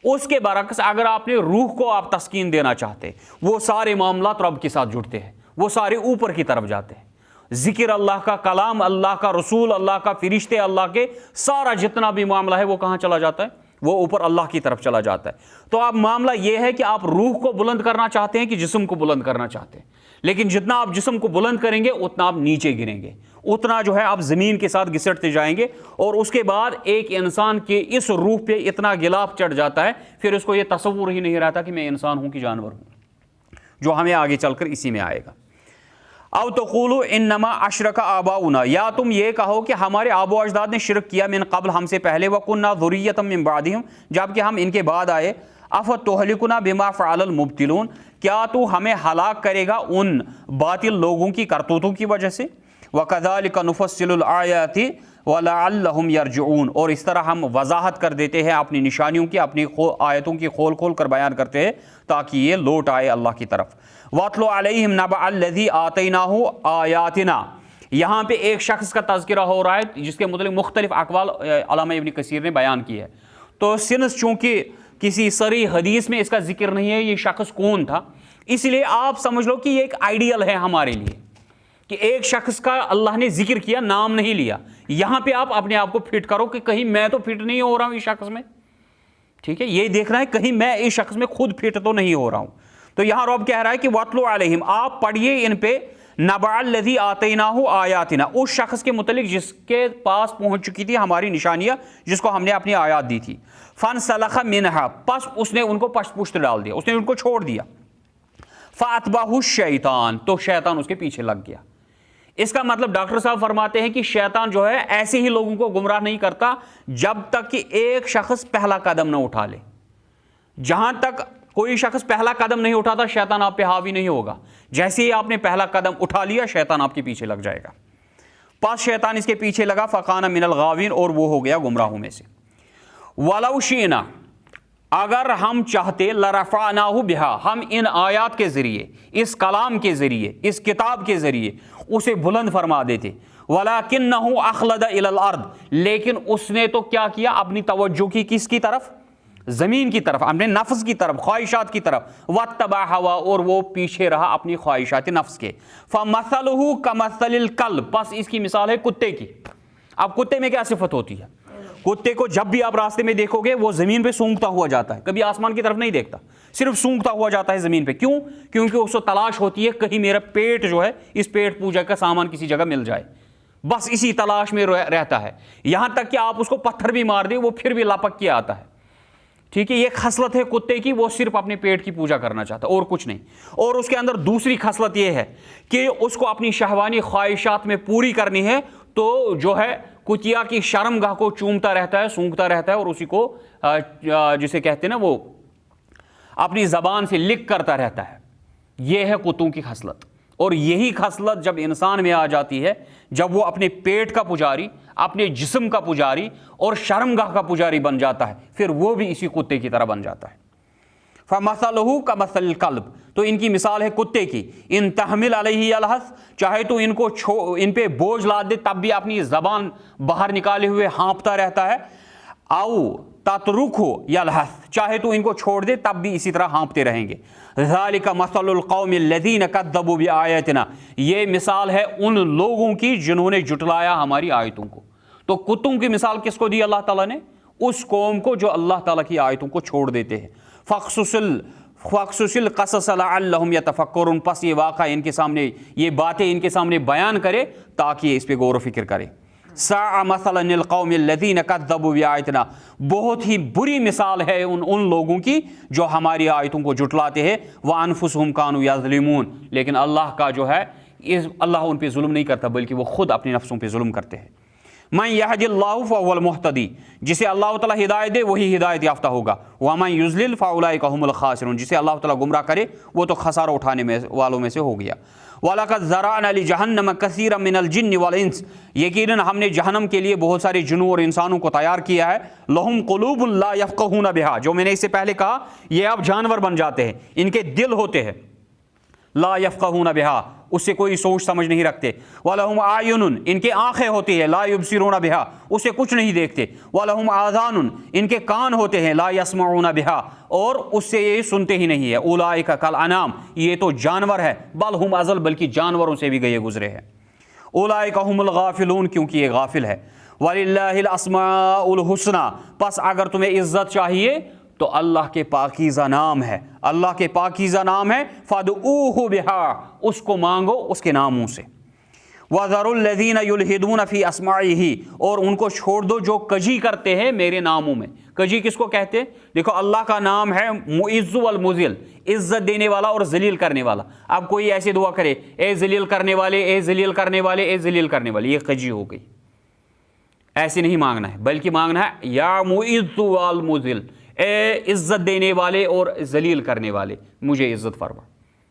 اس کے برعکس اگر آپ نے روح کو آپ تسکین دینا چاہتے، وہ سارے معاملات رب کے ساتھ جڑتے ہیں، وہ سارے اوپر کی طرف جاتے ہیں۔ ذکر اللہ کا، کلام اللہ کا، رسول اللہ کا، فرشتے اللہ کے، سارا جتنا بھی معاملہ ہے وہ کہاں چلا جاتا ہے؟ وہ اوپر اللہ کی طرف چلا جاتا ہے۔ تو اب معاملہ یہ ہے کہ آپ روح کو بلند کرنا چاہتے ہیں کہ جسم کو بلند کرنا چاہتے ہیں، لیکن جتنا آپ جسم کو بلند کریں گے اتنا آپ نیچے گریں گے، اتنا جو ہے آپ زمین کے ساتھ گھسٹتے جائیں گے، اور اس کے بعد ایک انسان کے اس روح پہ اتنا غلاف چڑھ جاتا ہے پھر اس کو یہ تصور ہی نہیں رہتا کہ میں انسان ہوں کہ جانور ہوں، جو ہمیں آگے چل کر اسی میں آئے گا۔ او تقولو انما اشرک آباؤنا، یا تم یہ کہو کہ ہمارے آبا و اجداد نے شرک کیا من قبل ہم سے پہلے، وکننا ذریۃ من بعدہم جبکہ ہم ان کے بعد آئے، افتہلکنا بما فعل المبطلون کیا تو ہمیں ہلاک کرے گا ان باطل لوگوں کی کرتوتوں کی وجہ سے، وکذالک نفصل الآیات ولعلہم یرجعون اور اس طرح ہم وضاحت کر دیتے ہیں اپنی نشانیوں کی، اپنی آیتوں کی کھول کھول کر بیان کرتے ہیں تاکہ یہ لوٹ آئے اللہ کی طرف۔ وَاتْلُ عَلَيْهِمْ نَبَأَ الَّذِي آتَيْنَاهُ آیَاتِنَا، یہاں پہ ایک شخص کا تذکرہ ہو رہا ہے جس کے متعلق مختلف اقوال علامہ ابن کثیر نے بیان کی ہے۔ تو سنس چونکہ کسی صریح حدیث میں اس کا ذکر نہیں ہے یہ شخص کون تھا، اس لیے آپ سمجھ لو کہ یہ ایک آئیڈیل ہے ہمارے لیے کہ ایک شخص کا اللہ نے ذکر کیا، نام نہیں لیا۔ یہاں پہ آپ اپنے آپ کو فٹ کرو کہ کہیں میں تو فٹ نہیں ہو رہا ہوں اس شخص میں، ٹھیک ہے، یہ دیکھنا ہے کہیں میں اس شخص میں خود فٹ تو نہیں ہو رہا ہوں۔ تو یہاں رب کہہ رہا ہے کہ وَاتْلُ عَلَيْهِمْ، آپ پڑھیے ان پہ نَبَأَ الَّذِي آتَيْنَاهُ آیَاتِنَا، اس شخص کے متعلق جس کے پاس پہنچ چکی تھی ہماری نشانیاں، جس کو ہم نے اپنی آیات دی تھی۔ فَانْسَلَخَ مِنْهَا، پس اس نے ان کو پشت ڈال دیا، اس نے ان کو چھوڑ دیا۔ فَأَتْبَعَهُ الشَّيْطَانُ، تو شیطان اس کے پیچھے لگ گیا۔ اس کا مطلب ڈاکٹر صاحب فرماتے ہیں کہ شیطان جو ہے ایسے ہی لوگوں کو گمراہ نہیں کرتا جب تک کہ ایک شخص پہلا قدم نہ اٹھا لے۔ جہاں تک کوئی شخص پہلا قدم نہیں اٹھاتا شیطان آپ پہ حاوی نہیں ہوگا، جیسے ہی آپ نے پہلا قدم اٹھا لیا شیطان آپ کے پیچھے لگ جائے گا۔ پس شیطان اس کے پیچھے لگا، فَقَانَ مِنَ الْغَاوِينَ، اور وہ ہو گیا گمراہوں میں سے۔ وَلَوْ شِئْنَا، اگر ہم چاہتے، لَرَفَعْنَاهُ بِهَا، ہم ان آیات کے ذریعے، اس کلام کے ذریعے، اس کتاب کے ذریعے اسے بلند فرما دیتے۔ وَلَكِنَّهُ أَخْلَدَ إِلَى الْأَرْضِ، لیکن اس نے تو کیا کیا، اپنی توجہ کی کس کی طرف، زمین کی طرف، اپنے نفس کی طرف، خواہشات کی طرف۔ وَاتَّبَعَ هَوَاهُ، اور وہ پیچھے رہا اپنی خواہشات نفس کے۔ فَمَثَلُهُ كَمَثَلِ الْكَلْبِ، بس اس کی مثال ہے کتے کی۔ اب کتے میں کیا صفت ہوتی ہے؟ کتے کو جب بھی آپ راستے میں دیکھو گے وہ زمین پہ سونگتا ہوا جاتا ہے، کبھی آسمان کی طرف نہیں دیکھتا، صرف سونگتا ہوا جاتا ہے زمین پہ۔ کیوں؟ کیونکہ اس کو تلاش ہوتی ہے کہیں میرا پیٹ جو ہے، اس پیٹ پوجا کا سامان کسی جگہ مل جائے، بس اسی تلاش میں رہتا ہے۔ یہاں تک کہ آپ اس کو پتھر بھی مار دیں وہ پھر بھی لپک کے آتا ہے، ٹھیک ہے۔ یہ خصلت ہے کتے کی، وہ صرف اپنے پیٹ کی پوجا کرنا چاہتا ہے اور کچھ نہیں۔ اور اس کے اندر دوسری خصلت یہ ہے کہ اس کو اپنی شہوانی خواہشات میں پوری کرنی ہے، تو جو ہے کتیا کی شرمگاہ کو چومتا رہتا ہے، سونگتا رہتا ہے، اور اسی کو جسے کہتے ہیں نا وہ اپنی زبان سے لکھ کرتا رہتا ہے۔ یہ ہے کتوں کی خصلت، اور یہی خصلت جب انسان میں آ جاتی ہے، جب وہ اپنے پیٹ کا پجاری، اپنے جسم کا پجاری اور شرمگاہ کا پجاری بن جاتا ہے، پھر وہ بھی اسی کتے کی طرح بن جاتا ہے۔ فَمَثَلُهُ كَمَثَلِ الْكَلْبِ، تو ان کی مثال ہے کتے کی۔ ان تحمل علیہ یلحظ، چاہے تو ان پہ بوجھ لاد دے تب بھی اپنی زبان باہر نکالے ہوئے ہانپتا رہتا ہے، او تترکہ یلحظ، چاہے تو ان کو چھوڑ دے تب بھی اسی طرح ہانپتے رہیں گے۔ ذالک مثل القوم الذین کذبوا بآیاتنا، یہ مثال ہے ان لوگوں کی جنہوں نے جھٹلایا ہماری آیتوں کو۔ تو کتوں کی مثال کس کو دی اللہ تعالیٰ نے؟ اس قوم کو جو اللہ تعالیٰ کی آیتوں کو چھوڑ دیتے ہیں۔ فَاقْصُصِ الْقَصَصَ لَعَلَّهُمْ يَتَفَكَّرُونَ، پس یہ واقعہ ان کے سامنے، یہ باتیں ان کے سامنے بیان کرے تاکہ اس پہ غور و فکر کرے۔ سَاءَ مَثَلًا لِلْقَوْمِ الَّذِينَ كَذَّبُوا بِآیَاتِنَا، بہت ہی بری مثال ہے ان لوگوں کی جو ہماری آیتوں کو جھٹلاتے ہیں۔ وَأَنفُسُهُمْ كَانُوا يَظْلِمُونَ، لیکن اللہ کا جو ہے، اللہ ان پہ ظلم نہیں کرتا بلکہ وہ خود اپنے نفسوں پہ ظلم کرتے ہیں۔ من یہد اللہ فہو المہتدی، جسے اللہ تعالیٰ ہدایت دے وہی ہدایت یافتہ ہوگا۔ ومن یضلل فاولئک هم الخاسرون، جسے اللہ تعالیٰ گمراہ کرے وہ تو خسارہ اٹھانے والوں میں سے ہو گیا۔ وَلَقَدْ ذَرَأْنَا لِجَهَنَّمَ كَثِيرًا مِنَ الْجِنِّ وَالْإِنسِ، یقیناً ہم نے جہنم کے لیے بہت سارے جنوں اور انسانوں کو تیار کیا ہے۔ لَهُمْ قُلُوبٌ لَا يَفْقَهُونَ بِهَا، جو میں نے اس سے پہلے کہا یہ اب جانور بن جاتے ہیں، ان کے دل ہوتے ہیں، لا يفقهون بها، اس سے کوئی سوچ سمجھ نہیں رکھتے۔ وَلَهُمْ أَعْيُنٌ، ان کے آنکھیں ہوتی ہیں، لا يبصرون بها، اسے کچھ نہیں دیکھتے۔ وَلَهُمْ آذَانٌ، ان کے کان ہوتے ہیں، لا يسمعون بها، اور اس سے یہ سنتے ہی نہیں ہے۔ أُولَئِكَ كَالْأَنْعَامِ، یہ تو جانور ہے، بل ہم اضل، بلکہ جانوروں سے بھی گئے گزرے ہیں۔ أُولَئِكَ هُمُ الْغَافِلُونَ، کیونکہ یہ غافل ہے۔ وَلِلَّهِ الْأَسْمَاءُ الْحُسْنَى، پس اگر تمہیں عزت چاہیے تو اللہ کے پاکیزہ نام ہے، اللہ کے پاکیزہ نام ہے۔ فَادْعُوهُ بِهَا، اس کو مانگو اس کے ناموں سے۔ وَذَرُوا الَّذِينَ يُلْحِدُونَ فِي أَسْمَاعِهِ، اور ان کو چھوڑ دو جو کجی کرتے ہیں میرے ناموں میں۔ کجی کس کو کہتے ہیں؟ دیکھو اللہ کا نام ہے معز والمذل، عزت دینے والا اور ذلیل کرنے والا۔ اب کوئی ایسی دعا کرے اے ذلیل کرنے والے، اے ذلیل کرنے والے، اے ذلیل کرنے والے، یہ کجی ہو گئی۔ ایسے نہیں مانگنا ہے، بلکہ مانگنا ہے یا معز والمذل، اے عزت دینے والے اور ذلیل کرنے والے، مجھے عزت فرما۔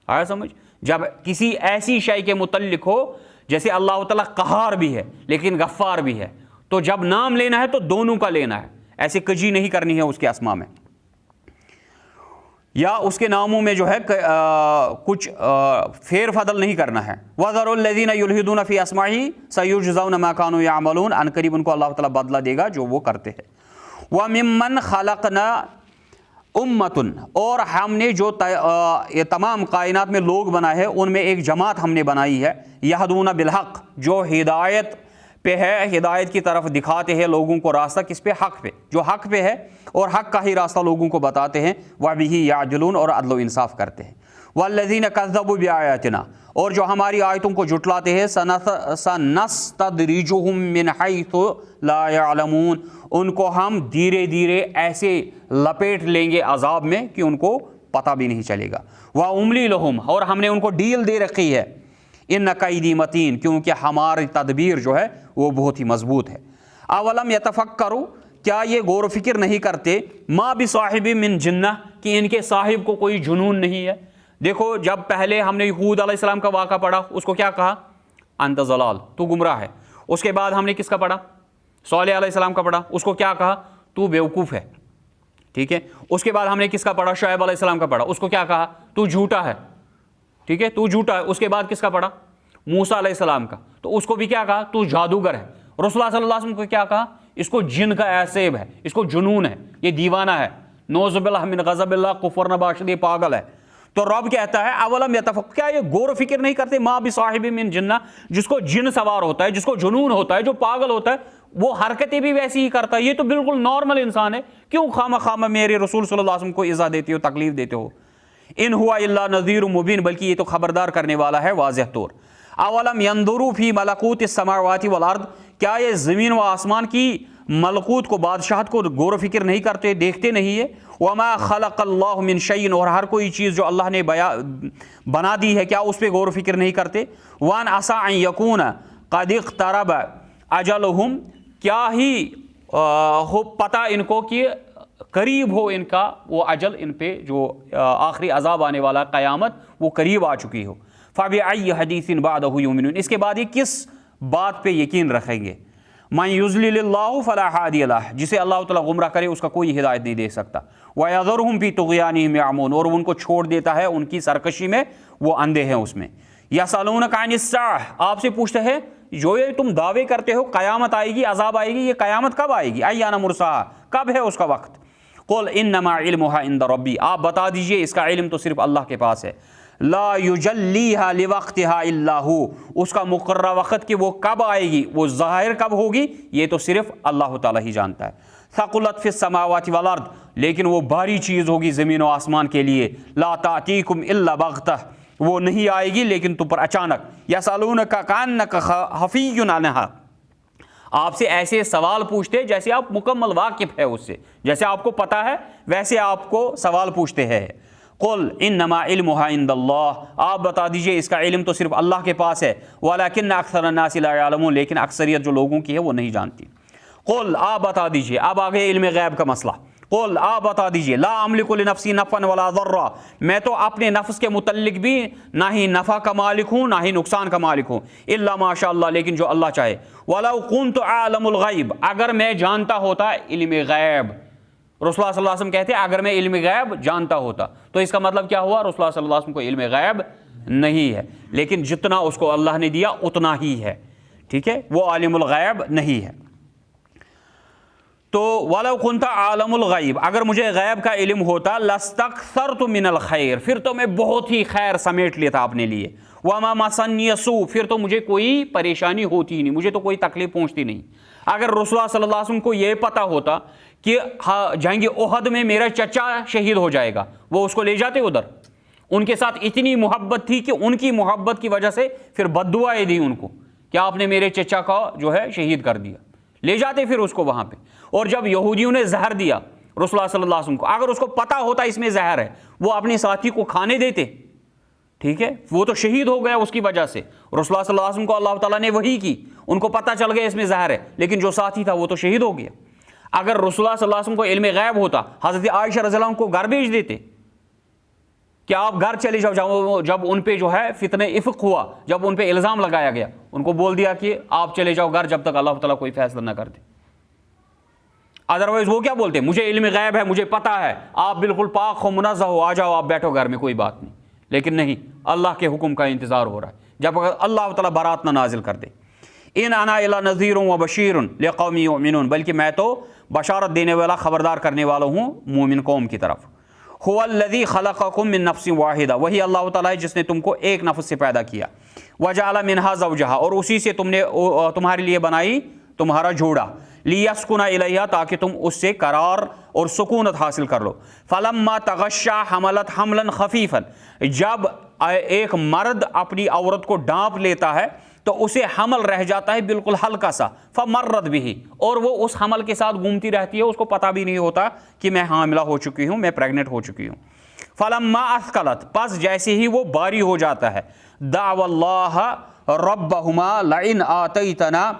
آیا سمجھ؟ جب کسی ایسی شے کے متعلق ہو، جیسے اللہ تعالیٰ قہار بھی ہے لیکن غفار بھی ہے، تو جب نام لینا ہے تو دونوں کا لینا ہے، ایسے کجی نہیں کرنی ہے اس کے اسما میں، یا اس کے ناموں میں جو ہے کچھ پھیر فدل نہیں کرنا ہے۔ وَذَرُوا الَّذِينَ يُلْحِدُونَ فِي أَسْمَاعِهِ سَيُجْزَوْنَ مَا كَانُوا يَعْمَلُونَ، ان قریب ان کو اللہ تعالیٰ بدلہ دے گا جو وہ کرتے ہیں۔ وَمِمَّنْ خَلَقْنَا أُمَّةٌ، اور ہم نے جو تمام کائنات میں لوگ بنا ہے ان میں ایک جماعت ہم نے بنائی ہے، يَهْدُونَ بِالْحَقِّ، جو ہدایت پہ ہے، ہدایت کی طرف دکھاتے ہیں لوگوں کو راستہ، کس پہ؟ حق پہ، جو حق پہ ہے اور حق کا ہی راستہ لوگوں کو بتاتے ہیں۔ وَبِهِ يَعْدِلُونَ، اور عدل و انصاف کرتے ہیں۔ وَالَّذِينَ كَذَّبُوا بِآيَاتِنَا، اور جو ہماری آیتوں کو جھٹلاتے ہیں، سَنَسْتَدْرِجُهُم مِّنْ حَيْثُ لَا يَعْلَمُونَ، ان کو ہم دھیرے دھیرے ایسے لپیٹ لیں گے عذاب میں کہ ان کو پتہ بھی نہیں چلے گا۔ وَأُمْلِي لَهُمْ، اور ہم نے ان کو ڈیل دے رکھی ہے، ان قیدی متین، کیونکہ ہماری تدبیر جو ہے وہ بہت ہی مضبوط ہے۔ اولم یتفکروا، کیا یہ غور و فکر نہیں کرتے، ما بصاحب من جنہ، کہ ان کے صاحب کو کوئی جنون نہیں ہے۔ دیکھو جب پہلے ہم نے ہود علیہ السلام کا واقعہ پڑھا، اس کو کیا کہا؟ انت ضلال، تو گمراہ ہے۔ اس کے بعد ہم نے کس کا پڑھا؟ صالح علیہ السلام کا پڑھا، اس کو کیا کہا؟ تو بیوقوف ہے، ٹھیک ہے۔ اس کے بعد ہم نے کس کا پڑھا؟ شعیب علیہ السلام کا پڑھا، اس کو کیا کہا؟ تو جھوٹا ہے، ٹھیک ہے، تو جھوٹا ہے۔ اس کے بعد کس کا پڑھا؟ موسیٰ علیہ السلام کا، تو اس کو بھی کیا کہا؟ تو جادوگر ہے۔ رسول اللہ صلی اللہ علیہ وسلم کو کیا کہا؟ اس کو جن کا عیسیب ہے، اس کو جنون ہے، یہ دیوانہ ہے، نعوذ باللہ من غضب اللہ، کفر نباشد، یہ پاگل ہے۔ تو رب کہتا ہے اولم یتفکر، کیا یہ غور و فکر نہیں کرتے، ما بصاحب من جنہ، جس کو جن سوار ہوتا ہے، جس کو جنون ہوتا ہے، جو پاگل ہوتا ہے، وہ حرکتیں بھی ویسی ہی کرتا ہے، یہ تو بالکل نارمل انسان ہے، کیوں خامہ خامہ میرے رسول صلی اللہ علیہ وسلم کو ایذا دیتے ہو، تکلیف دیتے ہو؟ ان ہوا الا نذیر مبین، بلکہ یہ تو خبردار کرنے والا ہے واضح طور۔ اولم ينظروا فی ملکوت السماوات والارض، کیا یہ زمین و آسمان کی ملکوت کو، بادشاہت کو غور و فکر نہیں کرتے، دیکھتے نہیں ہے؟ وما خلق اللہ من شیء، اور ہر کوئی چیز جو اللہ نے بنا دی ہے، کیا اس پہ غور و فکر نہیں کرتے؟ وان عسى ان یکون قد اقترب اجلہم، کیا ہی ہو پتہ ان کو کہ قریب ہو ان کا وہ اجل، ان پہ جو آخری عذاب آنے والا قیامت وہ قریب آ چکی ہو۔ فَبِأَيِّ حَدِيثٍ بَعْدَهُ يُؤْمِنُونَ، اس کے بعد یہ کس بات پہ یقین رکھیں گے؟ مَن يُضْلِلِ اللَّهُ فَلَا هَادِيَ لَهُ، جسے اللہ تعالیٰ گمراہ کرے اس کا کوئی ہدایت نہیں دے سکتا۔ وَيَذَرُهُمْ فِي طُغْيَانِهِمْ يَعْمَهُونَ، اور ان کو چھوڑ دیتا ہے ان کی سرکشی میں، وہ اندھے ہیں اس میں۔ يَسْأَلُونَكَ عَنِ السَّاعَةِ، آپ سے پوچھتے ہیں جو یہ تم دعوے کرتے ہو قیامت آئے گی، عذاب آئے گی، یہ قیامت کب آئے گی؟ أَيَّانَ مُرْسَاهَا، کب ہے اس کا وقت؟ قُلْ إِنَّمَا عِلْمُهَا عِندَ رَبِّي، آپ بتا دیجئے اس کا علم تو صرف اللہ کے پاس ہے۔ لا یجلیہا لوقتہا الا ہو، اس کا مقررہ وقت کہ وہ کب آئے گی، وہ ظاہر کب ہوگی، یہ تو صرف اللہ تعالیٰ ہی جانتا ہے۔ ثقلت فی السماوات والارض، لیکن وہ بھاری چیز ہوگی زمین و آسمان کے لیے۔ لا تأتیکم الا بغتہ، وہ نہیں آئے گی لیکن تم پر اچانک۔ یسألونک کأنک خفی عنہا، آپ سے ایسے سوال پوچھتے جیسے آپ مکمل واقف ہے اس سے، جیسے آپ کو پتہ ہے ویسے آپ کو سوال پوچھتے ہیں۔ قل انما علمها عند اللہ، آپ بتا دیجئے اس کا علم تو صرف اللہ کے پاس ہے۔ ولکن اکثر الناس لا يعلمون، لیکن اکثریت جو لوگوں کی ہے وہ نہیں جانتی۔ قل، آپ بتا دیجئے، اب آگے علم غیب کا مسئلہ۔ قل، آپ بتا دیجئے، لا املک لنفسی نفعا ولا ضرا، میں تو اپنے نفس کے متعلق بھی نہ ہی نفع کا مالک ہوں نہ ہی نقصان کا مالک ہوں، الا ما شاء اللہ، لیکن جو اللہ چاہے۔ ولو كنت اعلم الغیب، اگر میں جانتا ہوتا علم غیب، رسول اللہ صلی اللہ علیہ وسلم کہتے ہیں اگر میں علم غیب جانتا ہوتا، تو اس کا مطلب کیا ہوا؟ رسول اللہ صلی اللہ علیہ وسلم کو علم غیب نہیں ہے، لیکن جتنا اس کو اللہ نے دیا اتنا ہی ہے، ٹھیک ہے، وہ عالم الغیب نہیں ہے۔ تو وَلَوْ كُنْتَ عَالَمُ الْغَيْبِ، اگر مجھے غیب کا علم ہوتا، لَاسْتَكْثَرْتُ مِنَ الْخَيْرِ، پھر تو میں بہت ہی خیر سمیٹ لیتا اپنے لیے۔ وَمَا مَسَّنِّيَ السُّوءُ، پھر تو مجھے کوئی پریشانی ہوتی ہی نہیں، مجھے تو کوئی تکلیف پہنچتی نہیں۔ اگر رسول اللہ صلی اللہ علیہ وسلم کو یہ پتہ ہوتا کہ جنگ احد میں میرا چچا شہید ہو جائے گا، وہ اس کو لے جاتے ادھر۔ ان کے ساتھ اتنی محبت تھی کہ ان کی محبت کی وجہ سے پھر بد دعائیں دی ان کو کہ آپ نے میرے چچا کا جو ہے شہید کر دیا. لے جاتے پھر اس کو وہاں پہ. اور جب یہودیوں نے زہر دیا رسول اللہ صلی اللہ علیہ وسلم کو, اگر اس کو پتہ ہوتا اس میں زہر ہے, وہ اپنے ساتھی کو کھانے دیتے؟ ٹھیک ہے, وہ تو شہید ہو گیا اس کی وجہ سے. رسول اللہ صلی اللہ علیہ وسلم کو اللہ تعالیٰ نے وحی کی, ان کو پتہ چل گیا اس میں زہر ہے, لیکن جو ساتھی تھا وہ تو شہید ہو گیا. اگر رسول اللہ صلی اللہ علیہ وسلم کو علم غیب ہوتا, حضرت عائشہ رضی اللہ عنہ کو گھر بھیج دیتے کہ آپ گھر چلے جاؤ. جب ان پہ جو ہے فتنہ افق ہوا, جب ان پہ الزام لگایا گیا, ان کو بول دیا کہ آپ چلے جاؤ گھر جب تک اللہ تعالیٰ کوئی فیصلہ نہ کر دے. ادروائز وہ کیا بولتے, مجھے علم غیب ہے, مجھے پتہ ہے, آپ بالکل پاک ہو, منزہ ہو, آ جاؤ آپ بیٹھو گھر میں, کوئی بات نہیں. لیکن نہیں, اللہ کے حکم کا انتظار ہو رہا ہے جب اللہ تعالیٰ برات نہ نازل کر دے. ان انا الا نذیر و بشیر لقوم یؤمنون, بلکہ میں تو بشارت دینے والا, خبردار کرنے والا ہوں مومن قوم کی طرف. هو الذی خلقکم من نفس واحدہ, وہی اللہ تعالیٰ ہے جس نے تم کو ایک نفس سے پیدا کیا. وجعل منہا زوجہا, اور اسی سے تمہارے لیے بنائی تمہارا جوڑا. لیسکن الیہا, تاکہ تم اس سے قرار اور سکونت حاصل کر لو. فلما تغشا حملت حملا خفیفا, جب ایک مرد اپنی عورت کو ڈانپ لیتا ہے تو اسے حمل رہ جاتا ہے بالکل ہلکا سا. فمرت بھی, اور وہ اس حمل کے ساتھ گھومتی رہتی ہے, اس کو پتہ بھی نہیں ہوتا کہ میں حاملہ ہو چکی ہوں, میں پریگننٹ ہو چکی ہوں. فلما اثقلت, پس جیسے ہی وہ باری ہو جاتا ہے, دعوا اللہ ربہما لئن آتیتنا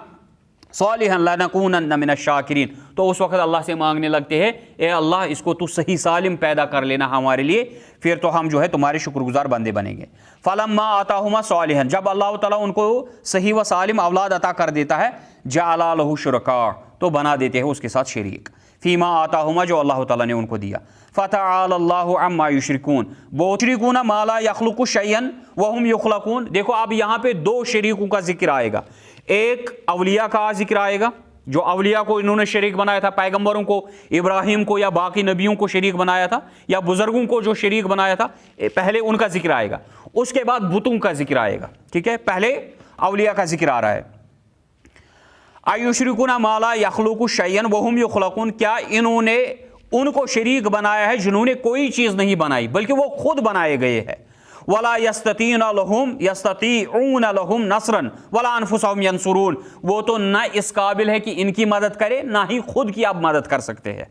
صالحا لنکونن من الشاکرین, تو اس وقت اللہ سے مانگنے لگتے ہیں, اے اللہ اس کو تو صحیح سالم پیدا کر لینا ہمارے لیے, پھر تو ہم جو ہے تمہارے شکر گزار بندے بنیں گے. فلما آتاہما صالحا, جب اللہ تعالیٰ ان کو صحیح و سالم اولاد عطا کر دیتا ہے, جعل لہ شرکاء, تو بنا دیتے ہیں اس کے ساتھ شریک, فیما آتاہما, جو اللہ تعالیٰ نے ان کو دیا. فتعالی اللہ عما یشرکون, یشرکون ما لا یخلق شیئا وہم یخلقون. دیکھو اب یہاں پہ دو شریکوں کا ذکر آئے گا. ایک اولیاء کا ذکر آئے گا, جو اولیاء کو انہوں نے شریک بنایا تھا, پیغمبروں کو, ابراہیم کو یا باقی نبیوں کو شریک بنایا تھا, یا بزرگوں کو جو شریک بنایا تھا, پہلے ان کا ذکر آئے گا. اس کے بعد بتوں کا ذکر آئے گا. ٹھیک ہے, پہلے اولیاء کا ذکر آ رہا ہے. ایشرکون ما لا یخلق شیئا وہم یخلقون, کیا انہوں نے ان کو شریک بنایا ہے جنہوں نے کوئی چیز نہیں بنائی بلکہ وہ خود بنائے گئے ہیں. ولا یستطیعون لهم نصرا ولا انفسهم ينصرون, وہ تو نہ اس قابل ہے کہ ان کی مدد کرے, نہ ہی خود کی اب مدد کر سکتے ہیں.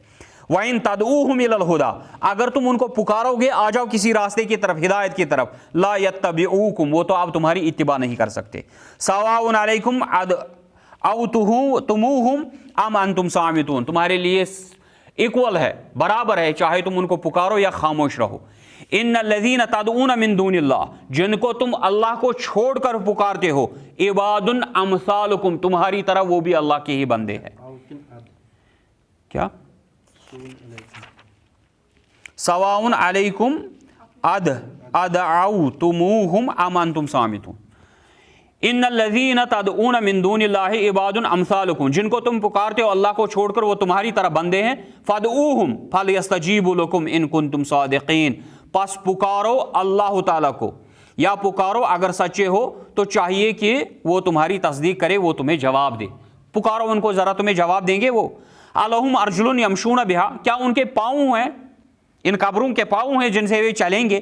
وَإِن تَدْعُوهُمْ إِلَى الْهُدَى, اگر تم ان کو پکارو گے آ جاؤ کسی راستے کی طرف, ہدایت کی طرف, لا يتبعوكم, وہ تو اب تمہاری اتباع نہیں کر سکتے. سواء علیکم ادعوتموہم ام انتم صامتون, تمہارے لیے ایکول ہے, برابر ہے, چاہے تم ان کو پکارو یا خاموش رہو. ان الذین تدعون من دون اللہ, جن کو تم اللہ کو چھوڑ کر پکارتے ہو, عباد امثالکم, تمہاری طرح وہ بھی اللہ کے ہی بندے ہیں. کیا سواء علیکم ادعوتموہم ام انتم صامتون. ان الذین تدعون من دون اللہ عباد امثالکم, جن کو تم پکارتے ہو اللہ کو چھوڑ کر وہ تمہاری طرح بندے ہیں. فادعوہم فلیستجیبوا لکم ان کنتم صادقین, پس پکارو اللہ تعالیٰ کو, یا پکارو اگر سچے ہو تو چاہیے کہ وہ تمہاری تصدیق کرے, وہ تمہیں جواب دے. پکارو ان کو, ذرا تمہیں جواب دیں گے وہ. الہم ارجل یمشون بہا, کیا ان کے پاؤں ہیں, ان قبروں کے پاؤں ہیں جن سے وہ چلیں گے.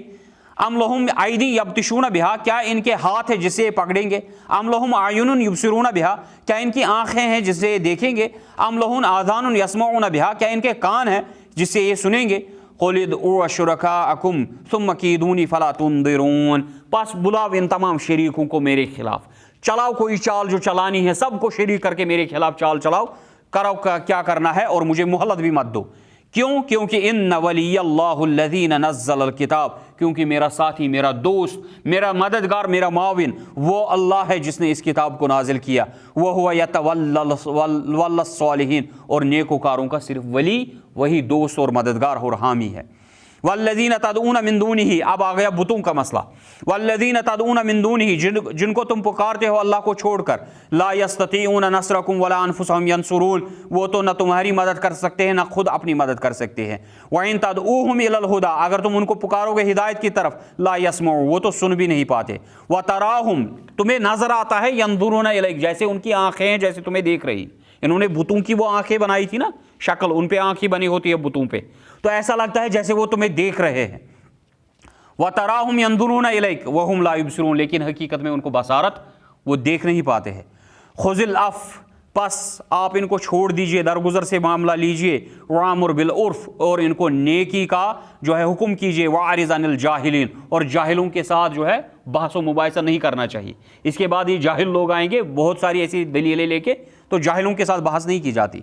ام لہم ایدی یبطشون بہا, کیا ان کے ہاتھ ہے جس سے یہ پکڑیں گے. ام لہم اعین یبصرون بہا, کیا ان کی آنکھیں ہیں جس سے یہ دیکھیں گے. ام لہم آذان یسمعون بہا, کیا ان کے کان ہیں جس سے یہ سنیں گے. قل ادعوا شرکاءکم ثم کیدونی فلا تنظرون, پس بلاؤ ان تمام شریکوں کو میرے خلاف, چلاؤ کوئی چال جو چلانی ہے, سب کو شریک کر کے میرے خلاف چال چلاؤ, کرو کیا کرنا ہے اور مجھے مہلت بھی مت دو. کیوں؟ کیونکہ ان ولی اللہ الذی نزل الکتاب, کیونکہ میرا ساتھی, میرا دوست, میرا مددگار, میرا معاون وہ اللہ ہے جس نے اس کتاب کو نازل کیا. وہو یتولی الصالحین, اور نیکوکاروں کا صرف ولی وہی دوست اور مددگار اور حامی ہے. والذین تدعون من دونہ, اب آ گیا بتوں کا مسئلہ. والذین تدعون من دونہ, جن کو تم پکارتے ہو اللہ کو چھوڑ کر, لا یستطیعون نصرکم ولا انفسہم ینصرون, وہ تو نہ تمہاری مدد کر سکتے ہیں نہ خود اپنی مدد کر سکتے ہیں. وَإِن تدعوہم الی الہدی, اگر تم ان کو پکارو گے ہدایت کی طرف, لا یسمعون, وہ تو سن بھی نہیں پاتے. وَتَرَاهُمْ, تمہیں نظر آتا ہے, ينظرون الیک, جیسے ان کی آنکھیں ہیں, جیسے تمہیں دیکھ رہی. انہوں نے بتوں کی وہ آنکھیں بنائی تھی نا, شکل ان پہ آنکھیں بنی ہوتی ہے بتوں پہ, تو ایسا لگتا ہے جیسے وہ تمہیں دیکھ رہے ہیں. وَتَرَاهُمْ يَنظُرُونَ إِلَيْكَ وَهُمْ لَا يُبْصِرُونَ, لیکن حقیقت میں ان کو بصارت وہ دیکھ نہیں پاتے ہیں۔ خذ العفو، پس آپ ان کو چھوڑ دیجئے، درگزر سے معاملہ لیجئے، وامر بالعرف، اور ان کو نیکی کا جو ہے حکم کیجئے، واعرض عن الجاہلین، اور جاہلوں کے ساتھ جو ہے بحث و مباحثہ نہیں کرنا چاہیے۔ اس کے بعد یہ جاہل لوگ آئیں گے بہت ساری ایسی دلیلیں لے کے، تو جاہلوں کے ساتھ بحث نہیں کی جاتی۔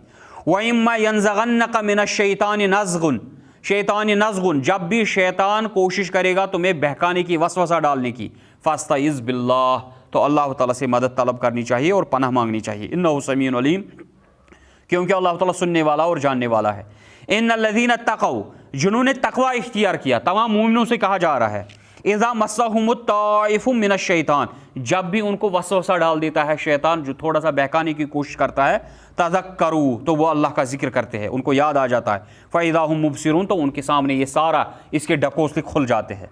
وَإِمَّا يَنزَغَنَّكَ مِنَ الشَّيْطَانِ نَزْغٌ، جب بھی شیطان کوشش کرے گا تمہیں بہکانے کی، وسوسہ ڈالنے کی، فَاسْتَعِذْ بِاللَّهِ، تو اللہ تعالیٰ سے مدد طلب کرنی چاہیے اور پناہ مانگنی چاہیے، انہ سمیع علیم، کیونکہ اللہ تعالیٰ سننے والا اور جاننے والا ہے۔ ان الذین اتقوا، جنہوں نے تقوی اختیار کیا، تمام مومنوں سے کہا جا رہا ہے، اذا مسہم الطائف من الشیطان، جب بھی ان کو وسوسہ ڈال دیتا ہے شیطان، جو تھوڑا سا بہکانے کی کوشش کرتا ہے، تذکروا، تو وہ اللہ کا ذکر کرتے ہیں، ان کو یاد آ جاتا ہے، فاذا ہم مبصرون، تو ان کے سامنے یہ سارا اس کے ڈکوسلے کھل جاتے ہیں۔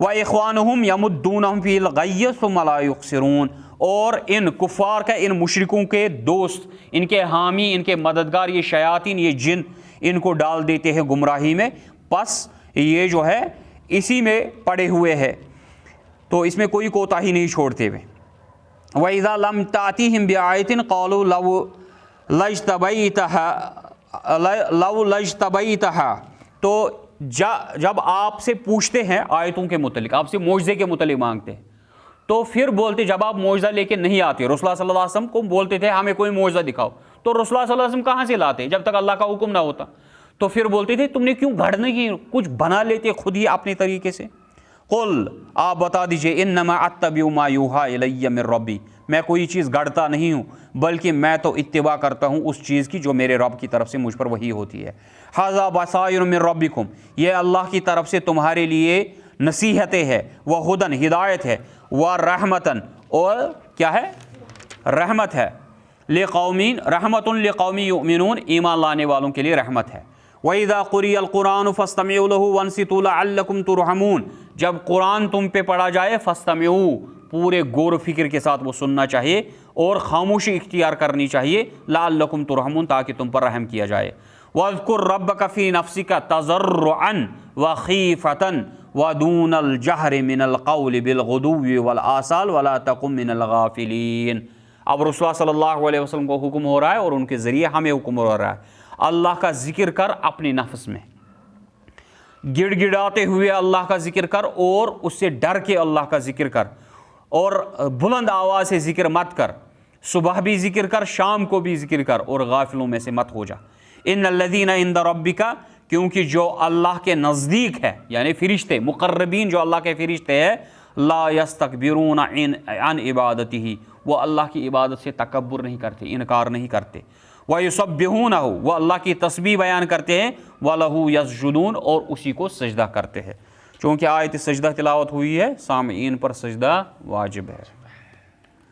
وَإِخْوَانُهُمْ يَمُدُّونَهُمْ فِي الْغَيِّ ثُمَّ لَا يُقْصِرُونَ، اور ان کفار کا، ان مشرکوں کے دوست، ان کے حامی، ان کے مددگار، یہ شیاطین، یہ جن، ان کو ڈال دیتے ہیں گمراہی میں، پس یہ جو ہے اسی میں پڑے ہوئے ہیں، تو اس میں کوئی کوتاہی نہیں چھوڑتے ہوئے۔ وَإِذَا لَمْ تَأْتِهِمْ بِآیَةٍ قَالُوا لَوْ لَجْتَبَیْتَهَا، تو جب آپ سے پوچھتے ہیں آیتوں کے متعلق، آپ سے معجزے کے متعلق مانگتے ہیں، تو پھر بولتے، جب آپ معجزہ لے کے نہیں آتے، رسول اللہ صلی اللہ علیہ وسلم کو بولتے تھے ہمیں کوئی معجزہ دکھاؤ، تو رسول اللہ صلی اللہ علیہ وسلم کہاں سے لاتے جب تک اللہ کا حکم نہ ہوتا، تو پھر بولتے تھے تم نے کیوں گھڑنے کی، کچھ بنا لیتے خود ہی اپنے طریقے سے۔ قل، آپ بتا دیجئے، انما اتبع ما یوحی الی من ربی، میں کوئی چیز گڑھتا نہیں ہوں، بلکہ میں تو اتباع کرتا ہوں اس چیز کی جو میرے رب کی طرف سے مجھ پر وحی ہوتی ہے۔ ھذا بصائر من ربکم، یہ اللہ کی طرف سے تمہارے لیے نصیحتیں ہے، وہدی، ہدایت ہے، ورحمتن، اور کیا ہے، رحمت ہے، لقومین، رحمت لقوم یؤمنون، ایمان لانے والوں کے لیے رحمت ہے۔ وَإِذَا قُرِئَ الْقُرْآنُ فَاسْتَمِعُوا لَهُ وَانصِتُوا لَعَلَّكُمْ تُرْحَمُونَ، جب قرآن تم پہ پڑھا جائے، فَاسْتَمِعُوا، پورے غور و فکر کے ساتھ وہ سننا چاہیے اور خاموشی اختیار کرنی چاہیے، لَعَلَّكُمْ تُرْحَمُونَ، تاکہ تم پر رحم کیا جائے۔ وَاذْكُرْ رَبَّكَ فِي نَفْسِكَ تَضَرُّعًا وَخِيفَةً وَدُونَ الْجَهْرِ مِنَ الْقَوْلِ بِالْغُدُوِّ وَالْآصَالِ وَلَا تَكُن مِنَ الْغَافِلِينَ۔ اب رسول اللہ صلی اللہ علیہ وسلم کو حکم ہو رہا ہے اور ان کے ذریعے ہمیں حکم ہو رہا ہے، اللہ کا ذکر کر اپنے نفس میں، گڑ گڑاتے ہوئے اللہ کا ذکر کر، اور اس سے ڈر کے اللہ کا ذکر کر، اور بلند آواز سے ذکر مت کر، صبح بھی ذکر کر، شام کو بھی ذکر کر، اور غافلوں میں سے مت ہو جا۔ ان الذین عند ربک، کیونکہ جو اللہ کے نزدیک ہے، یعنی فرشتے مقربین جو اللہ کے فرشتے ہیں، لا یستکبرون عن عبادتہ، وہ اللہ کی عبادت سے تکبر نہیں کرتے، انکار نہیں کرتے۔ وَيُسَبِّحُونَهُ، وہ اللہ کی تسبیح بیان کرتے ہیں، وَلَهُ يَسْجُدُونَ، اور اسی کو سجدہ کرتے ہیں۔ چونکہ آیت سجدہ تلاوت ہوئی ہے، سامعین پر سجدہ واجب ہے۔